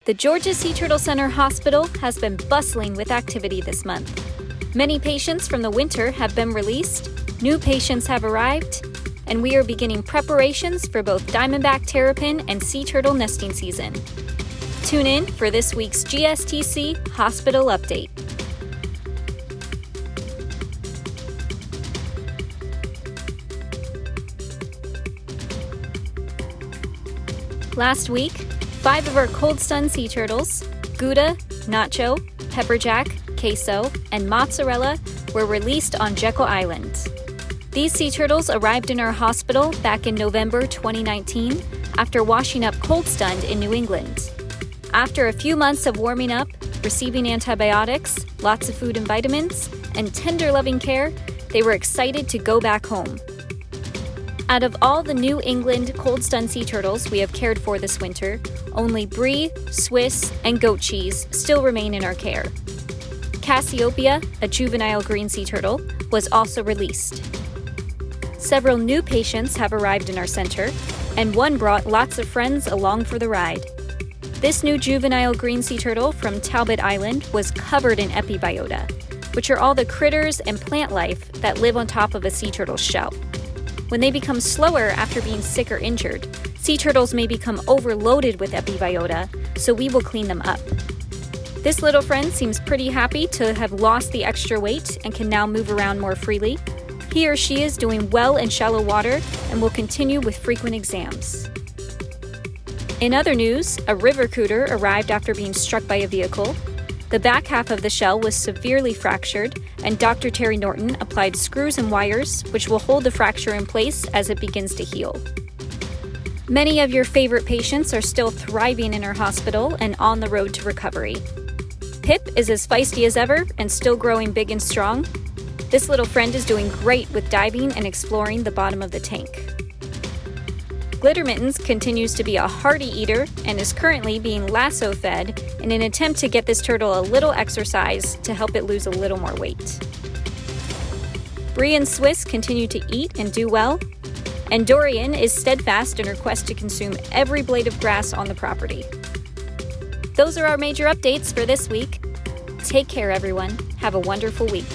The Georgia Sea Turtle Center Hospital has been bustling with activity this month. Many patients from the winter have been released, new patients have arrived, and we are beginning preparations for both diamondback terrapin and sea turtle nesting season. Tune in for this week's GSTC Hospital Update. Last week, 5 of our cold-stunned sea turtles, Gouda, Nacho, Pepperjack, Queso, and Mozzarella, were released on Jekyll Island. These sea turtles arrived in our hospital back in November 2019 after washing up cold-stunned in New England. After a few months of warming up, receiving antibiotics, lots of food and vitamins, and tender loving care, they were excited to go back home. Out of all the New England cold-stunned sea turtles we have cared for this winter, only Brie, Swiss, and goat cheese still remain in our care. Cassiopeia, a juvenile green sea turtle, was also released. Several new patients have arrived in our center, and one brought lots of friends along for the ride. This new juvenile green sea turtle from Talbot Island was covered in epibiota, which are all the critters and plant life that live on top of a sea turtle's shell. When they become slower after being sick or injured, sea turtles may become overloaded with epibiota, so we will clean them up. This little friend seems pretty happy to have lost the extra weight and can now move around more freely. He or she is doing well in shallow water and will continue with frequent exams. In other news, a river cooter arrived after being struck by a vehicle. The back half of the shell was severely fractured, and Dr. Terry Norton applied screws and wires, which will hold the fracture in place as it begins to heal. Many of your favorite patients are still thriving in our hospital and on the road to recovery. Pip is as feisty as ever and still growing big and strong. This little friend is doing great with diving and exploring the bottom of the tank. Glitter Mittens continues to be a hearty eater and is currently being lasso fed in an attempt to get this turtle a little exercise to help it lose a little more weight. Brie and Swiss continue to eat and do well, and Dorian is steadfast in her quest to consume every blade of grass on the property. Those are our major updates for this week. Take care, everyone. Have a wonderful week.